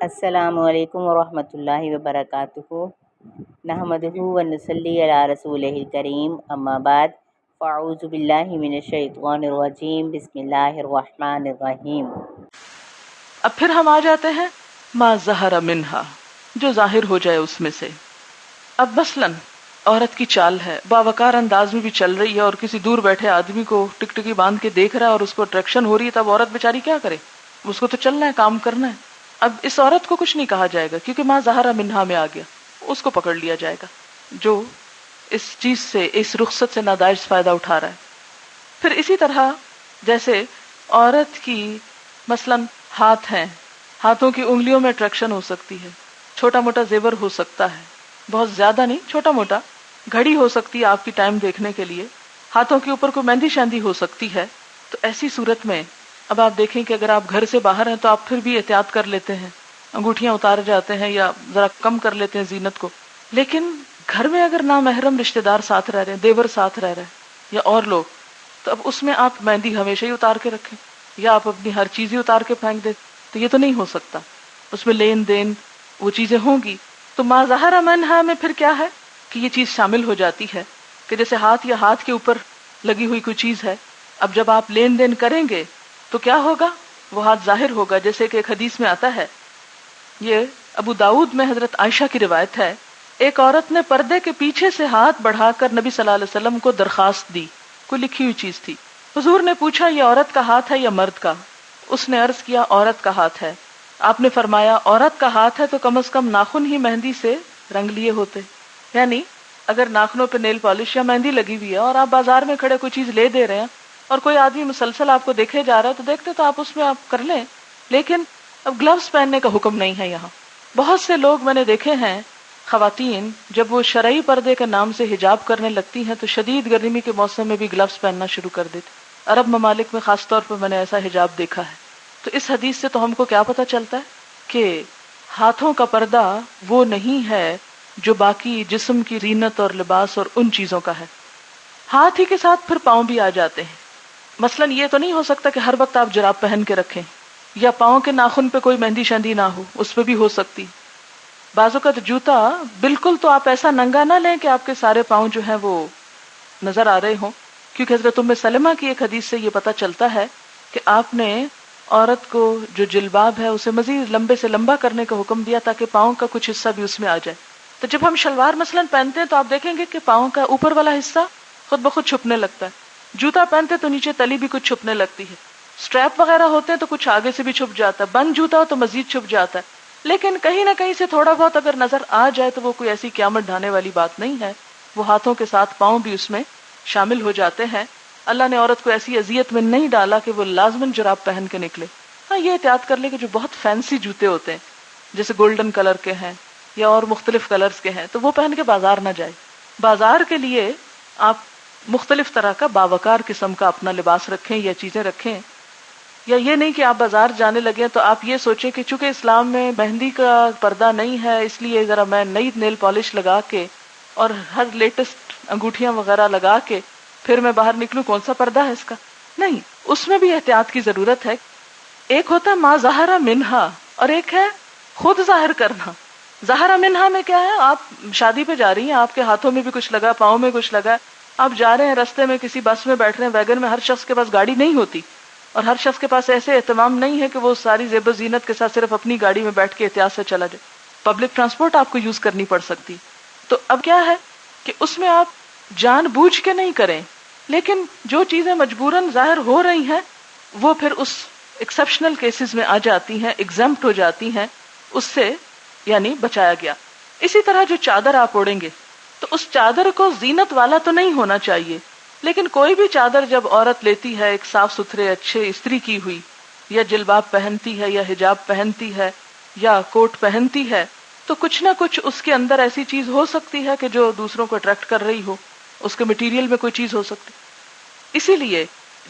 السلام علیکم ورحمۃ اللہ وبرکاتہ نحمدہ ونصلی علی رسولہ الکریم اما بعد فاعوذ باللہ من الشیطان الرجیم بسم اللہ الرحمن الرحیم۔ اب پھر ہم آ جاتے ہیں ما ظہر منہا، جو ظاہر ہو جائے اس میں سے۔ اب مثلاً عورت کی چال ہے، باوقار انداز میں بھی چل رہی ہے اور کسی دور بیٹھے آدمی کو ٹکٹکی باندھ کے دیکھ رہا ہے اور اس کو اٹریکشن ہو رہی ہے، تب عورت بیچاری کیا کرے؟ اس کو تو چلنا ہے، کام کرنا ہے۔ اب اس عورت کو کچھ نہیں کہا جائے گا کیونکہ ما ظہر منہا میں آ گیا، اس کو پکڑ لیا جائے گا جو اس چیز سے، اس رخصت سے ناجائز فائدہ اٹھا رہا ہے۔ پھر اسی طرح جیسے عورت کی مثلاً ہاتھ ہیں، ہاتھوں کی انگلیوں میں اٹریکشن ہو سکتی ہے، چھوٹا موٹا زیور ہو سکتا ہے، بہت زیادہ نہیں، چھوٹا موٹا گھڑی ہو سکتی ہے آپ کی ٹائم دیکھنے کے لیے، ہاتھوں کے اوپر کوئی مہندی شہندی ہو سکتی ہے۔ تو ایسی صورت میں اب آپ دیکھیں کہ اگر آپ گھر سے باہر ہیں تو آپ پھر بھی احتیاط کر لیتے ہیں، انگوٹھیاں اتار جاتے ہیں یا ذرا کم کر لیتے ہیں زینت کو، لیکن گھر میں اگر نامحرم رشتہ دار ساتھ رہ رہے ہیں، دیور ساتھ رہ رہے ہیں یا اور لوگ، تو اب اس میں آپ مہندی ہمیشہ ہی اتار کے رکھیں یا آپ اپنی ہر چیز ہی اتار کے پھینک دیں، تو یہ تو نہیں ہو سکتا۔ اس میں لین دین وہ چیزیں ہوں گی۔ تو ما ظہر منہا میں پھر کیا ہے کہ یہ چیز شامل ہو جاتی ہے کہ جیسے ہاتھ یا ہاتھ کے اوپر لگی ہوئی کوئی چیز ہے، اب جب آپ لین دین کریں گے تو کیا ہوگا؟ وہ ہاتھ ظاہر ہوگا، جیسے کہ ایک حدیث میں آتا ہے، یہ ابو داؤد میں حضرت عائشہ کی روایت ہے، ایک عورت نے پردے کے پیچھے سے ہاتھ بڑھا کر نبی صلی اللہ علیہ وسلم کو درخواست دی، کوئی لکھی ہوئی چیز تھی۔ حضور نے پوچھا یہ عورت کا ہاتھ ہے یا مرد کا؟ اس نے عرض کیا عورت کا ہاتھ ہے۔ آپ نے فرمایا عورت کا ہاتھ ہے تو کم از کم ناخن ہی مہندی سے رنگ لیے ہوتے، یعنی اگر ناخنوں پہ نیل پالش یا مہندی لگی ہوئی ہے اور آپ بازار میں کھڑے کوئی چیز لے دے رہے ہیں اور کوئی آدمی مسلسل آپ کو دیکھے جا رہا ہے تو دیکھتے تو آپ اس میں آپ کر لیں، لیکن اب گلوز پہننے کا حکم نہیں ہے یہاں۔ بہت سے لوگ میں نے دیکھے ہیں، خواتین جب وہ شرعی پردے کے نام سے حجاب کرنے لگتی ہیں تو شدید گرمی کے موسم میں بھی گلوز پہننا شروع کر دیتی۔ عرب ممالک میں خاص طور پر میں نے ایسا حجاب دیکھا ہے۔ تو اس حدیث سے تو ہم کو کیا پتہ چلتا ہے کہ ہاتھوں کا پردہ وہ نہیں ہے جو باقی جسم کی زینت اور لباس اور ان چیزوں کا ہے۔ ہاتھ ہی کے ساتھ پھر پاؤں بھی آ جاتے ہیں۔ مثلاً یہ تو نہیں ہو سکتا کہ ہر وقت آپ جراب پہن کے رکھیں یا پاؤں کے ناخن پہ کوئی مہندی شہندی نہ ہو، اس پہ بھی ہو سکتی۔ بعض اوقات جوتا بالکل تو آپ ایسا ننگا نہ لیں کہ آپ کے سارے پاؤں جو ہیں وہ نظر آ رہے ہوں، کیونکہ حضرت ام سلمہ کی ایک حدیث سے یہ پتہ چلتا ہے کہ آپ نے عورت کو جو جلباب ہے اسے مزید لمبے سے لمبا کرنے کا حکم دیا تاکہ پاؤں کا کچھ حصہ بھی اس میں آ جائے۔ تو جب ہم شلوار مثلاً پہنتے ہیں تو آپ دیکھیں گے کہ پاؤں کا اوپر والا حصہ خود بخود چھپنے لگتا ہے، جوتا پہنتے تو نیچے تلی بھی کچھ چھپنے لگتی ہے، سٹریپ وغیرہ ہوتے ہیں تو کچھ آگے سے بھی چھپ جاتا ہے، بند جوتا ہو تو مزید چھپ جاتا ہے، لیکن کہیں نہ کہیں سے تھوڑا بہت اگر نظر آ جائے تو وہ کوئی ایسی قیامت ڈھانے والی بات نہیں ہے۔ وہ ہاتھوں کے ساتھ پاؤں بھی اس میں شامل ہو جاتے ہیں۔ اللہ نے عورت کو ایسی اذیت میں نہیں ڈالا کہ وہ لازماً جراب پہن کے نکلے۔ ہاں یہ احتیاط کر لے کہ جو بہت فینسی جوتے ہوتے ہیں جیسے گولڈن کلر کے ہیں یا اور مختلف کلرز کے ہیں تو وہ پہن کے بازار نہ جائے۔ بازار کے لیے آپ مختلف طرح کا باوقار قسم کا اپنا لباس رکھیں یا چیزیں رکھیں، یا یہ نہیں کہ آپ بازار جانے لگے تو آپ یہ سوچیں کہ چونکہ اسلام میں مہندی کا پردہ نہیں ہے اس لیے ذرا میں نئی نیل پالش لگا کے اور ہر لیٹسٹ انگوٹھیاں وغیرہ لگا کے پھر میں باہر نکلوں، کون سا پردہ ہے اس کا؟ نہیں، اس میں بھی احتیاط کی ضرورت ہے۔ ایک ہوتا ہے ما ظہر منہا اور ایک ہے خود ظاہر کرنا۔ ظہر منہا میں کیا ہے؟ آپ شادی پہ جا رہی ہیں، آپ کے ہاتھوں میں بھی کچھ لگا، پاؤں میں کچھ لگا، آپ جا رہے ہیں رستے میں کسی بس میں بیٹھ رہے ہیں، ویگن میں، ہر شخص کے پاس گاڑی نہیں ہوتی اور ہر شخص کے پاس ایسے اہتمام نہیں ہے کہ وہ ساری زیب و زینت کے ساتھ صرف اپنی گاڑی میں بیٹھ کے احتیاط سے چلا جائے، پبلک ٹرانسپورٹ آپ کو یوز کرنی پڑ سکتی۔ تو اب کیا ہے کہ اس میں آپ جان بوجھ کے نہیں کریں، لیکن جو چیزیں مجبوراً ظاہر ہو رہی ہیں وہ پھر اس ایکسیپشنل کیسز میں آ جاتی ہیں، ایگزمپٹ ہو جاتی ہیں، اس سے یعنی بچایا گیا۔ اسی طرح جو چادر آپ اوڑھیں گے تو اس چادر کو زینت والا تو نہیں ہونا چاہیے، لیکن کوئی بھی چادر جب عورت لیتی ہے ایک صاف ستھرے اچھے استری کی ہوئی، یا جلباب پہنتی ہے یا حجاب پہنتی ہے یا کوٹ پہنتی ہے، تو کچھ نہ کچھ اس کے اندر ایسی چیز ہو سکتی ہے کہ جو دوسروں کو اٹریکٹ کر رہی ہو، اس کے مٹیریل میں کوئی چیز ہو سکتی۔ اسی لیے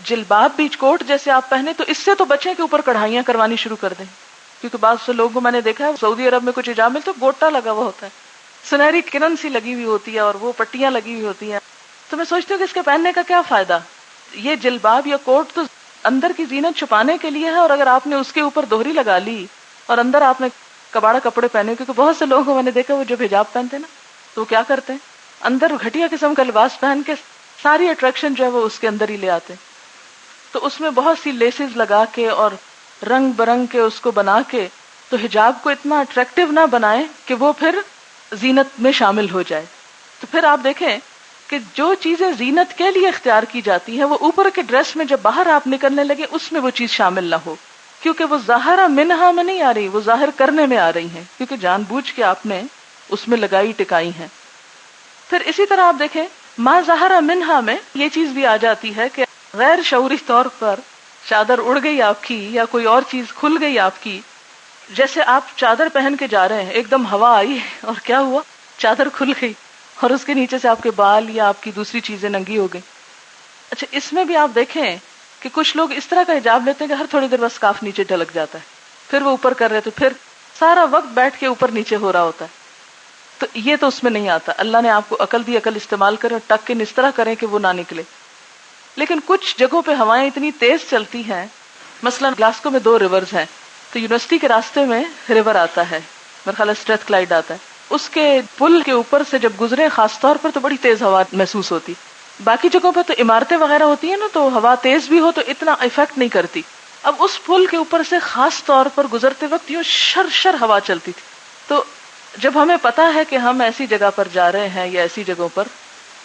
جلباب بیچ کوٹ جیسے آپ پہنے تو اس سے تو بچیں کہ اوپر کڑھائیاں کروانی شروع کر دیں، کیونکہ بعض سے لوگوں کو میں نے دیکھا ہے سعودی عرب میں کچھ حجاب میں تو گوٹا لگا ہوا ہوتا ہے، سنہری کرن سی لگی ہوئی ہوتی ہے اور وہ پٹیاں لگی ہوئی ہوتی ہیں، تو میں سوچتی ہوں کہ اس کے پہننے کا کیا فائدہ؟ یہ جلباب یا کوٹ تو اندر کی زینت چھپانے کے لیے ہے، اور اگر آپ نے اس کے اوپر دوہری لگا لی اور اندر آپ نے کباڑا کپڑے پہنے، کیونکہ بہت سے لوگوں کو میں نے دیکھا وہ جب حجاب پہنتے ہیں نا تو وہ کیا کرتے ہیں، اندر گھٹیا قسم کا لباس پہن کے ساری اٹریکشن جو ہے وہ اس کے اندر ہی لے آتے ہیں. تو اس میں بہت سی لیسز لگا کے اور رنگ برنگ کے اس کو بنا کے تو حجاب کو اتنا اٹریکٹیو نہ بنائے کہ وہ پھر زینت میں شامل ہو جائے. تو پھر آپ دیکھیں کہ جو چیزیں زینت کے لیے اختیار کی جاتی ہیں وہ اوپر کے ڈریس میں جب باہر آپ نکلنے لگے اس میں وہ چیز شامل نہ ہو، کیونکہ وہ ظاہرہ منہا میں نہیں آ رہی، وہ ظاہر کرنے میں آ رہی ہیں، کیونکہ جان بوجھ کے آپ نے اس میں لگائی ٹکائی ہیں. پھر اسی طرح آپ دیکھیں ما ظاہرہ منہا میں یہ چیز بھی آ جاتی ہے کہ غیر شعوری طور پر چادر اڑ گئی آپ کی یا کوئی اور چیز کھل گئی آپ کی. جیسے آپ چادر پہن کے جا رہے ہیں، ایک دم ہوا آئی اور کیا ہوا، چادر کھل گئی اور اس کے نیچے سے آپ کے بال یا آپ کی دوسری چیزیں ننگی ہو گئی. اچھا اس میں بھی آپ دیکھیں کہ کچھ لوگ اس طرح کا حجاب لیتے ہیں کہ ہر تھوڑی دیر بس سکارف نیچے ڈلک جاتا ہے، پھر وہ اوپر کر رہے تو پھر سارا وقت بیٹھ کے اوپر نیچے ہو رہا ہوتا ہے. تو یہ تو اس میں نہیں آتا. اللہ نے آپ کو عقل دی، عقل استعمال کریں اور ٹک کے اس طرح کریں کہ وہ نہ نکلے. لیکن کچھ جگہوں پہ ہوائیں اتنی تیز چلتی ہیں، مثلا گلاسکو میں 2 ریورز ہیں، تو یونیورسٹی کے راستے میں ریور آتا ہے، میرا خیال ہے اسٹریتھ کلائڈ آتا ہے، اس کے پل کے اوپر سے جب گزرے خاص طور پر تو بڑی تیز ہوا محسوس ہوتی. باقی جگہوں پہ تو عمارتیں وغیرہ ہوتی ہیں نا تو ہوا تیز بھی ہو تو اتنا افیکٹ نہیں کرتی. اب اس پل کے اوپر سے خاص طور پر گزرتے وقت یہ شر شر ہوا چلتی تھی. تو جب ہمیں پتا ہے کہ ہم ایسی جگہ پر جا رہے ہیں یا ایسی جگہوں پر،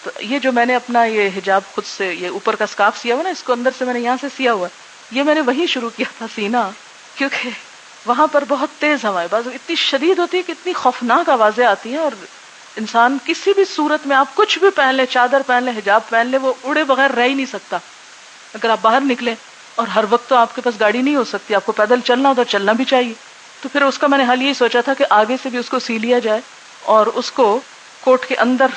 تو یہ جو میں نے اپنا یہ حجاب خود سے یہ اوپر کا سکارف سیا ہوا نا، اس کو اندر سے میں نے یہاں سے سیا ہوا، یہ میں نے وہیں شروع کیا تھا سینا، کیونکہ وہاں پر بہت تیز ہوائیں بعض اتنی شدید ہوتی ہے کہ اتنی خوفناک آوازیں آتی ہیں، اور انسان کسی بھی صورت میں آپ کچھ بھی پہن لیں، چادر پہن لیں، حجاب پہن لیں، وہ اڑے بغیر رہ ہی نہیں سکتا. اگر آپ باہر نکلیں اور ہر وقت تو آپ کے پاس گاڑی نہیں ہو سکتی، آپ کو پیدل چلنا ہوتا، چلنا بھی چاہیے. تو پھر اس کا میں نے حل یہی سوچا تھا کہ آگے سے بھی اس کو سی لیا جائے اور اس کو کوٹ کے اندر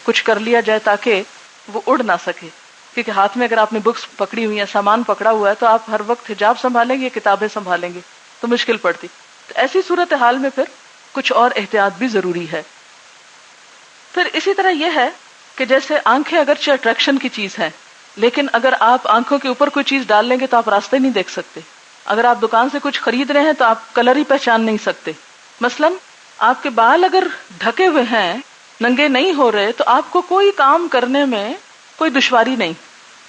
کچھ کر لیا جائے تاکہ وہ اڑ نہ سکے، کیونکہ ہاتھ میں اگر آپ نے بکس پکڑی ہوئی ہیں، سامان پکڑا ہوا ہے، تو آپ ہر وقت حجاب سنبھالیں گے، کتابیں سنبھالیں گے تو مشکل پڑتی. تو ایسی صورتحال میں پھر کچھ اور احتیاط بھی ضروری ہے. پھر اسی طرح یہ ہے کہ جیسے آنکھیں اگرچہ اٹریکشن کی چیز ہے، لیکن اگر آپ آنکھوں کے اوپر کوئی چیز ڈال لیں گے تو آپ راستے نہیں دیکھ سکتے. اگر آپ دکان سے کچھ خرید رہے ہیں تو آپ کلر ہی پہچان نہیں سکتے. مثلا آپ کے بال اگر ڈھکے ہوئے ہیں، ننگے نہیں ہو رہے، تو آپ کو کوئی کام کرنے میں کوئی دشواری نہیں،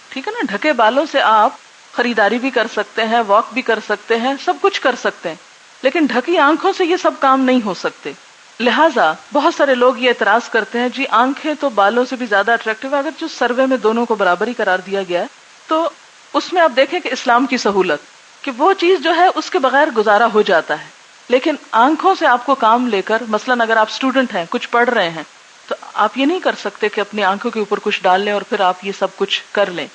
ٹھیک ہے نا. ڈھکے بالوں سے آپ خریداری بھی کر سکتے ہیں، واک بھی کر سکتے ہیں، سب کچھ کر سکتے ہیں، لیکن ڈھکی آنکھوں سے یہ سب کام نہیں ہو سکتے. لہٰذا بہت سارے لوگ یہ اعتراض کرتے ہیں جی آنکھیں تو بالوں سے بھی زیادہ اٹریکٹیو ہے. اگر جو سروے میں دونوں کو برابر ہی قرار دیا گیا ہے تو اس میں آپ دیکھیں کہ اسلام کی سہولت کہ وہ چیز جو ہے اس کے بغیر گزارا ہو جاتا ہے، لیکن آنکھوں سے آپ کو کام لے کر، مثلا اگر آپ اسٹوڈنٹ ہیں، کچھ پڑھ رہے ہیں، تو آپ یہ نہیں کر سکتے کہ اپنی آنکھوں کے اوپر کچھ ڈال لیں اور پھر آپ یہ سب کچھ کر لیں.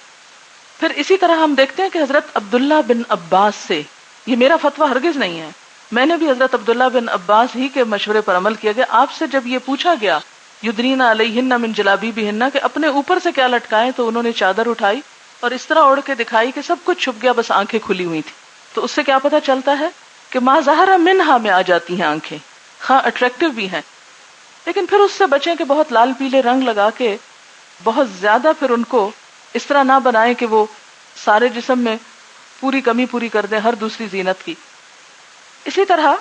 پھر اسی طرح ہم دیکھتے ہیں کہ حضرت عبداللہ بن عباس سے، یہ میرا فتویٰ ہرگز نہیں ہے، میں نے بھی حضرت عبداللہ بن عباس ہی کے مشورے پر عمل کیا گیا. آپ سے جب یہ پوچھا گیا یدنین علیہن من جلابیبہن کہ اپنے اوپر سے کیا لٹکائیں، تو انہوں نے چادر اٹھائی اور اس طرح اوڑھ کے دکھائی کہ سب کچھ چھپ گیا، بس آنکھیں کھلی ہوئی تھی. تو اس سے کیا پتہ چلتا ہے کہ ما ظہر منہا میں آ جاتی ہیں آنکھیں، ہاں اٹریکٹیو بھی ہیں، لیکن پھر اس سے بچیں کہ بہت لال پیلے رنگ لگا کے بہت زیادہ پھر ان کو اس طرح نہ بنائیں کہ وہ سارے جسم میں پوری کمی پوری کر دیں ہر دوسری زینت کی. اسی طرح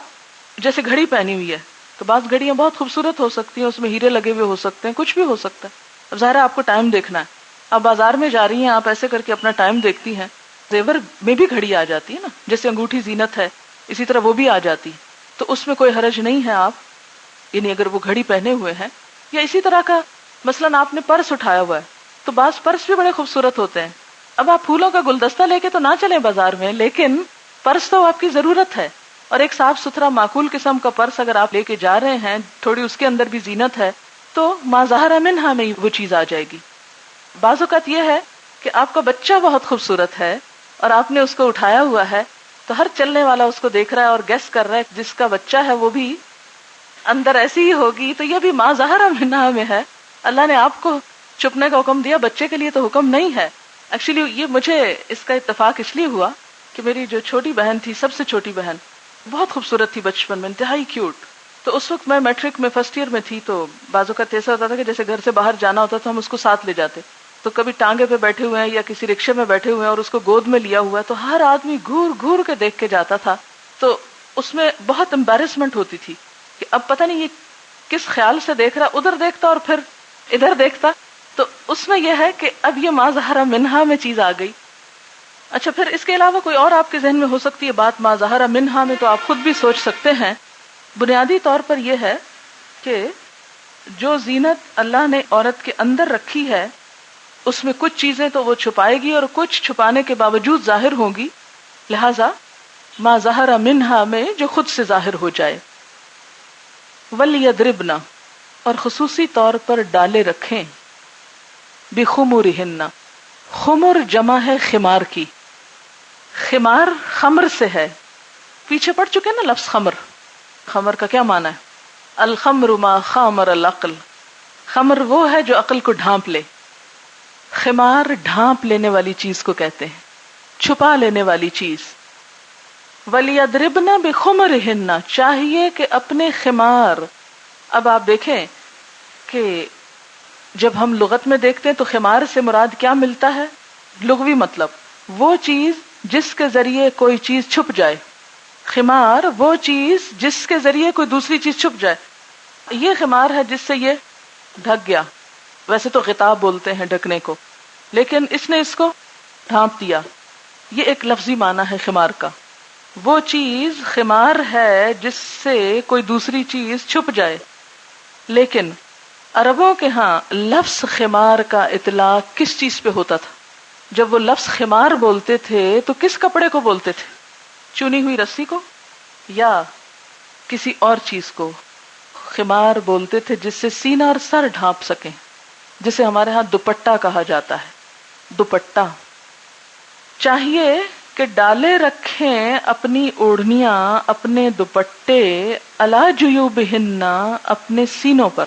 جیسے گھڑی پہنی ہوئی ہے تو بعض گھڑیاں بہت خوبصورت ہو سکتی ہیں، اس میں ہیرے لگے ہوئے ہو سکتے ہیں، کچھ بھی ہو سکتا ہے. اب ظاہر ہے آپ کو ٹائم دیکھنا ہے، آپ بازار میں جا رہی ہیں، آپ ایسے کر کے اپنا ٹائم دیکھتی ہیں. زیور میں بھی گھڑی آ جاتی ہے نا، جیسے انگوٹھی زینت ہے اسی طرح وہ بھی آ جاتی، تو اس میں کوئی حرج نہیں ہے. آپ یعنی اگر وہ گھڑی پہنے ہوئے ہیں، یا اسی طرح کا مثلا آپ نے پرس اٹھایا ہوا ہے تو بعض پرس بھی بڑے خوبصورت ہوتے ہیں. اب آپ پھولوں کا گلدستہ لے کے تو نہ چلیں بازار میں، لیکن پرس تو آپ کی ضرورت ہے، اور ایک صاف ستھرا معقول قسم کا پرس اگر آپ لے کے جا رہے ہیں، تھوڑی اس کے اندر بھی زینت ہے، تو ما ظہر منہا میں وہ چیز آ جائے گی. بعض اوقات یہ ہے کہ آپ کا بچہ بہت خوبصورت ہے اور آپ نے اس کو اٹھایا ہوا ہے، تو ہر چلنے والا اس کو دیکھ رہا ہے اور گیس کر رہا ہے جس کا بچہ ہے وہ بھی اندر ایسی ہی ہوگی، تو یہ بھی ما ظہر منہا میں ہے. اللہ نے آپ کو چھپنے کا حکم دیا، بچے کے لیے تو حکم نہیں ہے. ایکچولی یہ مجھے اس کا اتفاق اس لیے ہوا کہ میری جو چھوٹی بہن تھی، سب سے چھوٹی بہن، بہت خوبصورت تھی بچپن میں، انتہائی کیوٹ. تو اس وقت میں میٹرک میں فرسٹ ایئر میں تھی، تو بعض اوقات ایسا ہوتا تھا کہ جیسے گھر سے باہر جانا ہوتا تو ہم اس کو ساتھ لے جاتے. تو کبھی ٹانگے پہ بیٹھے ہوئے ہیں یا کسی رکشے میں بیٹھے ہوئے ہیں اور اس کو گود میں لیا ہوا ہے، تو ہر آدمی گھور گھور کے دیکھ کے جاتا تھا. تو اس میں بہت امبیرسمنٹ ہوتی تھی کہ اب پتہ نہیں یہ کس خیال سے دیکھ رہا، ادھر دیکھتا اور پھر ادھر دیکھتا. تو اس میں یہ ہے کہ اب یہ ما ظہر منہا میں چیز آ گئی. اچھا، پھر اس کے علاوہ کوئی اور آپ کے ذہن میں ہو سکتی ہے بات ما ظہر منہا میں، تو آپ خود بھی سوچ سکتے ہیں. بنیادی طور پر یہ ہے کہ جو زینت اللہ نے عورت کے اندر رکھی ہے اس میں کچھ چیزیں تو وہ چھپائے گی اور کچھ چھپانے کے باوجود ظاہر ہوں گی، لہذا ما ظہر منہا میں جو خود سے ظاہر ہو جائے. وَلْيَضْرِبْنَ، اور خصوصی طور پر ڈالے رکھیں، بِخُمُرِهِنَّ، خمر جمع ہے خمار کی. خمار خمر سے ہے، پیچھے پڑ چکے نا لفظ خمر. خمر کا کیا معنی ہے؟ الخمر ما خامر العقل، خمر وہ ہے جو عقل کو ڈھانپ لے. خمار ڈھانپ لینے والی چیز کو کہتے ہیں، چھپا لینے والی چیز. وَلْيَضْرِبْنَ بِخُمُرِهِنَّ، چاہیے کہ اپنے خمار. اب آپ دیکھیں کہ جب ہم لغت میں دیکھتے ہیں تو خمار سے مراد کیا ملتا ہے؟ لغوی مطلب وہ چیز جس کے ذریعے کوئی چیز چھپ جائے. خمار وہ چیز جس کے ذریعے کوئی دوسری چیز چھپ جائے. یہ خمار ہے جس سے یہ ڈھک گیا. ویسے تو غطاء بولتے ہیں ڈھکنے کو، لیکن اس نے اس کو ڈھانپ دیا. یہ ایک لفظی معنی ہے خمار کا. وہ چیز خمار ہے جس سے کوئی دوسری چیز چھپ جائے. لیکن عربوں کے ہاں لفظ خمار کا اطلاق کس چیز پہ ہوتا تھا؟ جب وہ لفظ خمار بولتے تھے تو کس کپڑے کو بولتے تھے؟ چنی ہوئی رسی کو یا کسی اور چیز کو؟ خمار بولتے تھے جس سے سینہ اور سر ڈھانپ سکیں، جسے ہمارے ہاں دوپٹہ کہا جاتا ہے. دوپٹہ. چاہیے کہ ڈالے رکھیں اپنی اوڑھنیاں، اپنے دوپٹے، علی جیوبہن، اپنے سینوں پر.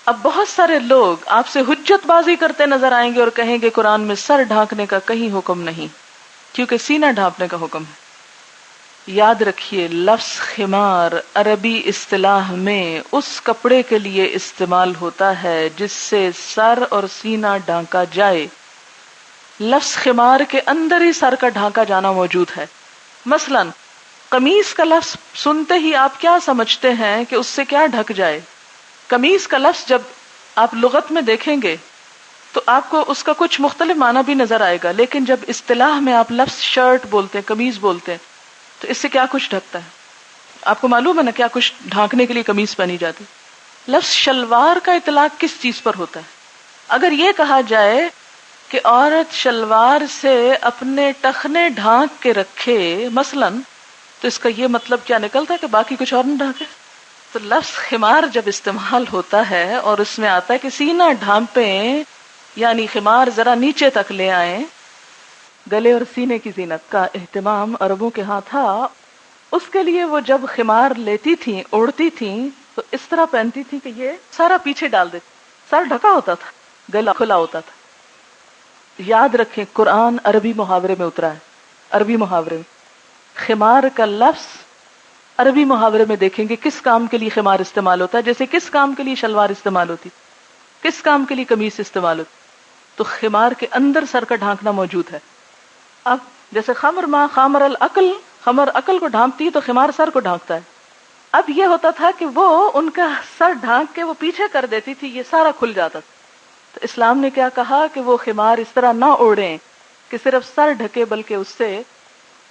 اب بہت سارے لوگ آپ سے حجت بازی کرتے نظر آئیں گے اور کہیں گے قرآن میں سر ڈھانکنے کا کہیں حکم نہیں، کیونکہ سینہ ڈھانپنے کا حکم ہے. یاد رکھیے لفظ خمار عربی اصطلاح میں اس کپڑے کے لیے استعمال ہوتا ہے جس سے سر اور سینہ ڈھانکا جائے. لفظ خمار کے اندر ہی سر کا ڈھانکا جانا موجود ہے. مثلا قمیص کا لفظ سنتے ہی آپ کیا سمجھتے ہیں کہ اس سے کیا ڈھک جائے؟ قمیص کا لفظ جب آپ لغت میں دیکھیں گے تو آپ کو اس کا کچھ مختلف معنی بھی نظر آئے گا، لیکن جب اصطلاح میں آپ لفظ شرٹ بولتے ہیں، قمیص بولتے ہیں، تو اس سے کیا کچھ ڈھکتا ہے؟ آپ کو معلوم ہے نا کیا کچھ ڈھانکنے کے لیے قمیص پہنی جاتی. لفظ شلوار کا اطلاق کس چیز پر ہوتا ہے؟ اگر یہ کہا جائے کہ عورت شلوار سے اپنے ٹخنے ڈھانک کے رکھے مثلا، تو اس کا یہ مطلب کیا نکلتا ہے کہ باقی کچھ اور نہ ڈھانکے. تو لفظ خمار جب استعمال ہوتا ہے اور اس میں آتا ہے کہ سینہ ڈھانپیں، یعنی خمار ذرا نیچے تک لے آئیں. گلے اور سینے کی زینت کا اہتمام عربوں کے ہاں تھا. اس کے لیے وہ جب خمار لیتی تھیں، اوڑھتی تھیں، تو اس طرح پہنتی تھیں کہ یہ سارا پیچھے ڈال دیتی، سر ڈھکا ہوتا تھا، گلا کھلا ہوتا تھا. یاد رکھیں قرآن عربی محاورے میں اترا ہے. عربی محاورے میں خمار کا لفظ عربی محاورے میں دیکھیں گے کس کام کے لیے خمار استعمال ہوتا ہے. جیسے کس کام کے لیے شلوار استعمال ہوتی، کس کام کے لیے قمیص استعمال ہوتی، تو خمار کے اندر سر کا ڈھانکنا موجود ہے. اب جیسے خمر ما خامر العقل، خمر عقل کو ڈھانپتی ہے تو خمار سر کو ڈھانکتا ہے. اب یہ ہوتا تھا کہ وہ ان کا سر ڈھانک کے وہ پیچھے کر دیتی تھی، یہ سارا کھل جاتا تھا. تو اسلام نے کیا کہا کہ وہ خمار اس طرح نہ اوڑھیں کہ صرف سر ڈھکے، بلکہ اس سے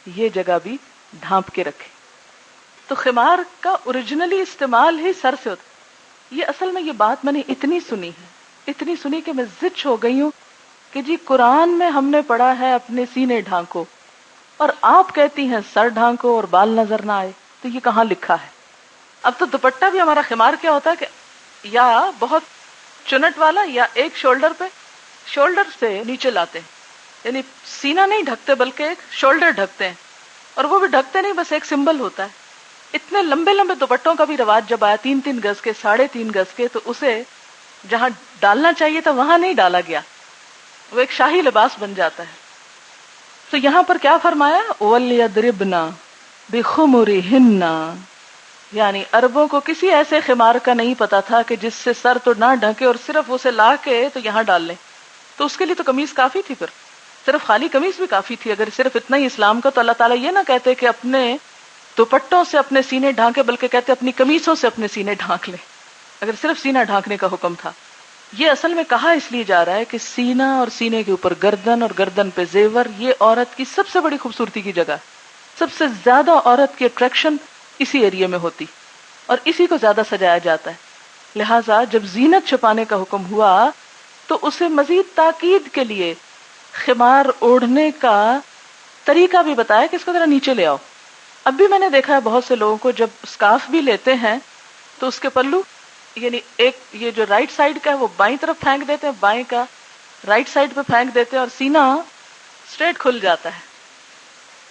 یہ جگہ بھی ڈھانپ کے رکھے. تو خمار کا اوریجنلی استعمال ہی سر سے ہوتا. یہ اصل میں یہ بات میں نے اتنی سنی کہ میں زچ ہو گئی ہوں کہ جی قرآن میں ہم نے پڑھا ہے اپنے سینے ڈھانکو، اور آپ کہتی ہیں سر ڈھانکو اور بال نظر نہ آئے. تو یہ کہاں لکھا ہے؟ اب تو دوپٹہ بھی ہمارا خمار کیا ہوتا ہے کہ یا بہت چنٹ والا یا ایک شولڈر پہ، شولڈر سے نیچے لاتے ہیں، یعنی سینہ نہیں ڈھکتے بلکہ ایک شولڈر ڈھکتے ہیں. اور وہ بھی ڈھکتے نہیں، بس ایک سمبل ہوتا ہے. اتنے لمبے لمبے دوپٹوں کا بھی رواج جب آیا 3 گز کے، 3.5 گز کے، تو اسے جہاں ڈالنا چاہیے تھا وہاں نہیں ڈالا گیا، وہ ایک شاہی لباس بن جاتا ہے. تو یہاں پر کیا فرمایا؟ وَلْيَضْرِبْنَ بِخُمُرِهِنَّ، یعنی عربوں کو کسی ایسے خمار کا نہیں پتا تھا کہ جس سے سر تو نہ ڈھکے اور صرف اسے لا کے تو یہاں ڈال لیں. تو اس کے لیے تو قمیص کافی تھی، پھر صرف خالی قمیص بھی کافی تھی. اگر صرف اتنا ہی اسلام کا، تو اللہ تعالیٰ یہ نہ کہتے کہ اپنے دوپٹوں سے اپنے سینے ڈھانکے، بلکہ کہتے اپنی قمیصوں سے اپنے سینے ڈھانک لیں، اگر صرف سینہ ڈھانکنے کا حکم تھا۔ یہ اصل میں کہا اس لیے جا رہا ہے کہ سینہ اور سینے کے اوپر گردن اور گردن پہ زیور، یہ عورت کی سب سے بڑی خوبصورتی کی جگہ ہے۔ سب سے زیادہ عورت کی اٹریکشن اسی ایریا میں ہوتی اور اسی کو زیادہ سجایا جاتا ہے۔ لہٰذا جب زینت چھپانے کا حکم ہوا تو اسے مزید تاکید کے لیے خمار اوڑھنے کا طریقہ بھی بتایا کہ اس کو ذرا نیچے لے آؤ۔ اب بھی میں نے دیکھا ہے بہت سے لوگوں کو جب اسکارف بھی لیتے ہیں تو اس کے پلو یعنی ایک یہ جو رائٹ سائڈ کا ہے وہ بائیں طرف پھینک دیتے ہیں، بائیں کا رائٹ سائڈ پہ پھینک دیتے ہیں اور سینہ اسٹریٹ کھل جاتا ہے،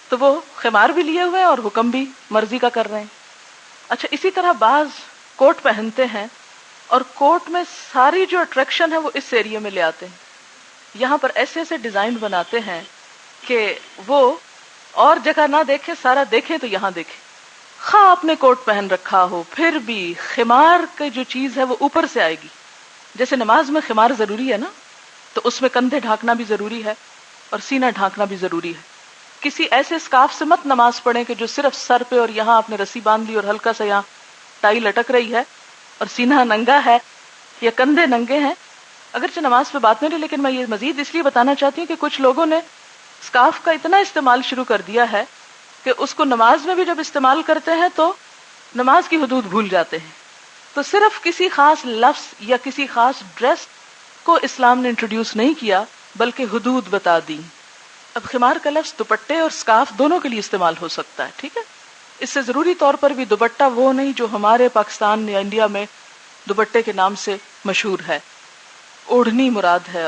تو وہ خمار بھی لیے ہوئے ہیں اور حکم بھی مرضی کا کر رہے ہیں۔ اچھا، اسی طرح بعض کوٹ پہنتے ہیں اور کوٹ میں ساری جو اٹریکشن ہے وہ اس ایریا میں لے آتے ہیں، یہاں پر ایسے ایسے ڈیزائن بناتے ہیں کہ وہ اور جگہ نہ دیکھے، سارا دیکھے تو یہاں دیکھے۔ خواہ آپ نے کوٹ پہن رکھا ہو پھر بھی خمار کی جو چیز ہے وہ اوپر سے آئے گی۔ جیسے نماز میں خمار ضروری ہے نا، تو اس میں کندھے ڈھانکنا بھی ضروری ہے اور سینہ ڈھانکنا بھی ضروری ہے۔ کسی ایسے اسکارف سے مت نماز پڑھیں کہ جو صرف سر پہ اور یہاں آپ نے رسی باندھ لی اور ہلکا سا یہاں ٹائی لٹک رہی ہے اور سینہ ننگا ہے یا کندھے ننگے ہیں۔ اگرچہ نماز پہ بات نہیں رہی، لیکن میں یہ مزید اس لیے بتانا چاہتی ہوں کہ کچھ لوگوں نے اسکارف کا اتنا استعمال شروع کر دیا ہے کہ اس کو نماز میں بھی جب استعمال کرتے ہیں تو نماز کی حدود بھول جاتے ہیں۔ تو صرف کسی خاص لفظ یا کسی خاص ڈریس کو اسلام نے انٹروڈیوس نہیں کیا بلکہ حدود بتا دی۔ اب خمار کا لفظ دوپٹے اور اسکارف دونوں کے لیے استعمال ہو سکتا ہے، ٹھیک ہے؟ اس سے ضروری طور پر بھی دوپٹہ وہ نہیں جو ہمارے پاکستان یا انڈیا میں دوپٹے کے نام سے مشہور ہے۔ اوڑھنی مراد ہے،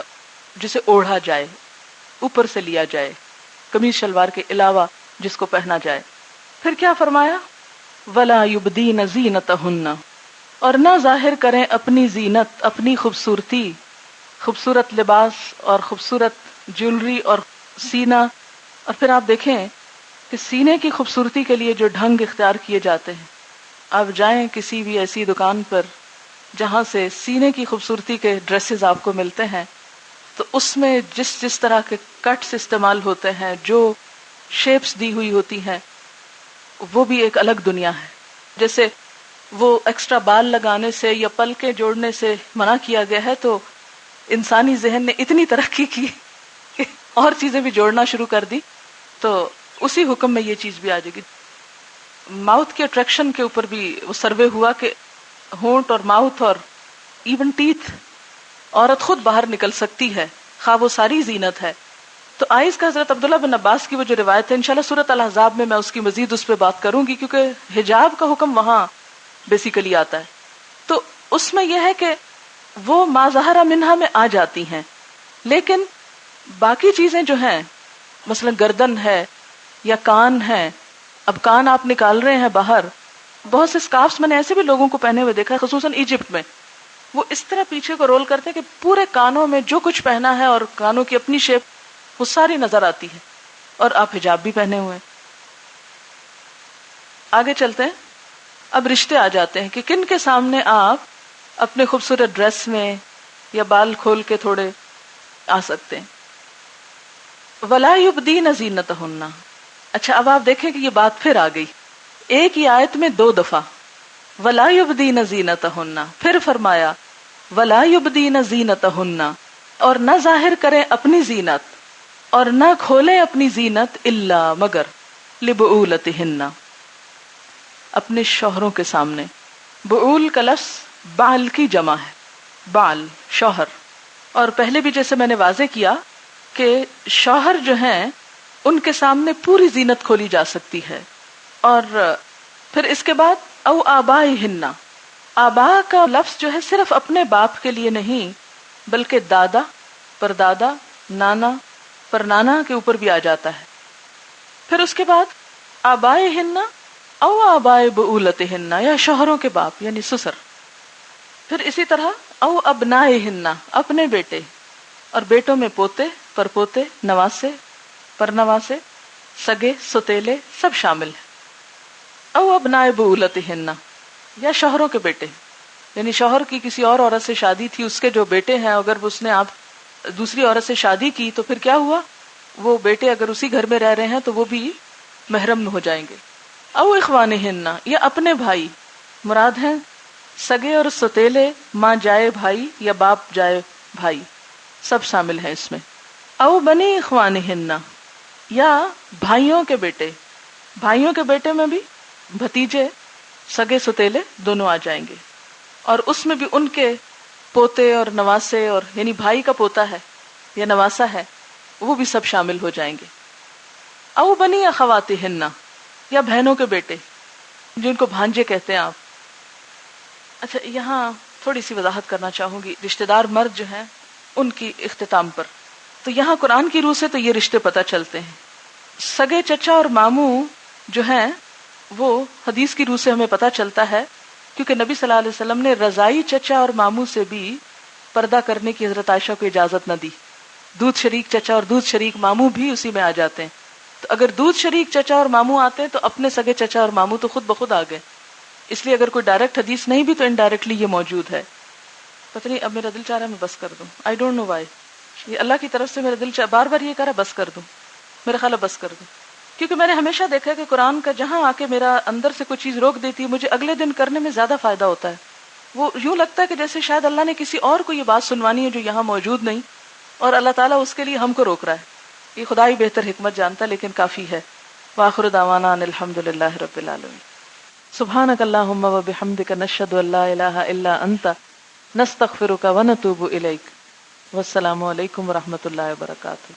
جسے اوڑھا جائے، اوپر سے لیا جائے، قمیص شلوار کے علاوہ جس کو پہنا جائے۔ پھر کیا فرمایا؟ وَلَا يُبْدِينَ زِينَتَهُنَّ، اور نہ ظاہر کریں اپنی زینت، اپنی خوبصورتی، خوبصورت لباس اور خوبصورت جیولری اور سینہ۔ اور پھر آپ دیکھیں کہ سینے کی خوبصورتی کے لیے جو ڈھنگ اختیار کیے جاتے ہیں، آپ جائیں کسی بھی ایسی دکان پر جہاں سے سینے کی خوبصورتی کے ڈریسز آپ کو ملتے ہیں، تو اس میں جس طرح کے کٹس استعمال ہوتے ہیں، جو شیپس دی ہوئی ہوتی ہیں، وہ بھی ایک الگ دنیا ہے۔ جیسے وہ ایکسٹرا بال لگانے سے یا پلکیں جوڑنے سے منع کیا گیا ہے، تو انسانی ذہن نے اتنی ترقی کی کہ اور چیزیں بھی جوڑنا شروع کر دی، تو اسی حکم میں یہ چیز بھی آ جائے گی۔ ماؤتھ کے اٹریکشن کے اوپر بھی وہ سروے ہوا کہ ہونٹ اور ماؤتھ اور ایون ٹیتھ عورت خود باہر نکل سکتی ہے، خواہ وہ ساری زینت ہے۔ تو آئز کا حضرت عبداللہ بن عباس کی وہ جو روایت ہے، انشاءاللہ سورۃ الاحزاب میں اس کی مزید اس پہ بات کروں گی، کیونکہ حجاب کا حکم وہاں بیسیکلی آتا ہے۔ تو اس میں یہ ہے کہ وہ ما ظہر منہا میں آ جاتی ہیں، لیکن باقی چیزیں جو ہیں، مثلا گردن ہے یا کان ہے، اب کان آپ نکال رہے ہیں باہر، بہت سے اسکارفس میں نے ایسے بھی لوگوں کو پہنے ہوئے دیکھا ہے، خصوصاً ایجپٹ میں، وہ اس طرح پیچھے کو رول کرتے کہ پورے کانوں میں جو کچھ پہنا ہے اور کانوں کی اپنی شیپ وہ ساری نظر آتی ہے، اور آپ حجاب بھی پہنے ہوئے ہیں۔ آگے چلتے ہیں، اب رشتے آ جاتے ہیں کہ کن کے سامنے آپ اپنے خوبصورت ڈریس میں یا بال کھول کے تھوڑے آ سکتے ہیں۔ وَلَا يُبْدِينَ زِينَتَهُنَّ۔ اچھا، اب آپ دیکھیں کہ یہ بات پھر آ گئی ایک ہی آیت میں 2 دفعہ، وَلَا يُبْدِينَ زِينَتَهُنَّ، پھر فرمایا وَلَا يُبْدِينَ زِينَتَهُنَّ، اور نہ ظاہر کریں اپنی زینت اور نہ کھولیں اپنی زینت الا مگر لِبُعُولَتِهِنَّ، اپنے شوہروں کے سامنے۔ بعول کا لفظ بعل کی جمع ہے، بعل شوہر، اور پہلے بھی جیسے میں نے واضح کیا کہ شوہر جو ہیں ان کے سامنے پوری زینت کھولی جا سکتی ہے۔ اور پھر اس کے بعد او آبائہن، آبا کا لفظ جو ہے صرف اپنے باپ کے لیے نہیں بلکہ دادا، پردادا، نانا، پرنانا کے اوپر بھی آ جاتا ہے۔ پھر اس کے بعد آبائہن او آبائے بعولتہن، یا شوہروں کے باپ یعنی سسر۔ پھر اسی طرح او ابنائہن، اپنے بیٹے، اور بیٹوں میں پوتے، پرپوتے، نواسے، پرنواسے، سگے، ستیلے سب شامل ہیں۔ او ابنائے بعولتہن، یا شوہروں کے بیٹے، یعنی شوہر کی کسی اور عورت سے شادی تھی، اس کے جو بیٹے ہیں، اگر اس نے آپ دوسری عورت سے شادی کی تو پھر کیا ہوا، وہ بیٹے اگر اسی گھر میں رہ رہے ہیں تو وہ بھی محرم ہو جائیں گے۔ او اخوانہن یا اپنے بھائی، مراد ہیں سگے اور سوتیلے، ماں جائے بھائی یا باپ جائے بھائی، سب شامل ہیں اس میں. او بنی اخوانہن یا بھائیوں کے بیٹے، بھائیوں کے بیٹے میں بھی بھتیجے سگے ستیلے دونوں آ جائیں گے، اور اس میں بھی ان کے پوتے اور نواسے، اور یعنی بھائی کا پوتا ہے یا نواسا ہے وہ بھی سب شامل ہو جائیں گے. او بنی اخواتہن یا بہنوں کے بیٹے جن کو بھانجے کہتے ہیں آپ. اچھا یہاں تھوڑی سی وضاحت کرنا چاہوں گی رشتہ دار مرد جو ہیں ان کی اختتام پر. تو یہاں قرآن کی روح سے تو یہ رشتے پتہ چلتے ہیں. سگے چچا اور ماموں جو ہیں وہ حدیث کی روح سے ہمیں پتہ چلتا ہے، کیونکہ نبی صلی اللہ علیہ وسلم نے رضائی چچا اور ماموں سے بھی پردہ کرنے کی حضرت عائشہ کو اجازت نہ دی. دودھ شریک چچا اور دودھ شریک ماموں بھی اسی میں آ جاتے ہیں. تو اگر دودھ شریک چچا اور ماموں آتے ہیں تو اپنے سگے چچا اور ماموں تو خود بخود آ گئے. اس لیے اگر کوئی ڈائریکٹ حدیث نہیں بھی تو انڈائریکٹلی یہ موجود ہے. پتہ نہیں اب میرا دل چاہ رہا ہے میں بس کر دوں. آئی ڈونٹ نو وائی، یہ اللہ کی طرف سے میرا دل بار بار یہ کہہ رہا ہے بس کر دوں. میرا خیال ہے بس کر دوں، کیونکہ میں نے ہمیشہ دیکھا ہے کہ قرآن کا جہاں آ کے میرا اندر سے کوئی چیز روک دیتی ہے مجھے اگلے دن کرنے میں زیادہ فائدہ ہوتا ہے. وہ یوں لگتا ہے کہ جیسے شاید اللہ نے کسی اور کو یہ بات سنوانی ہے جو یہاں موجود نہیں، اور اللہ تعالیٰ اس کے لیے ہم کو روک رہا ہے. یہ خدا ہی بہتر حکمت جانتا ہے، لیکن کافی ہے. وآخر دعوانا ان الحمد للہ رب العالمین. سبحانک اللہم و بحمدک نشہد ان لا الہ الا انت نستغفرک ونتوب الیک. والسلام علیکم ورحمۃ اللہ وبرکاتہ.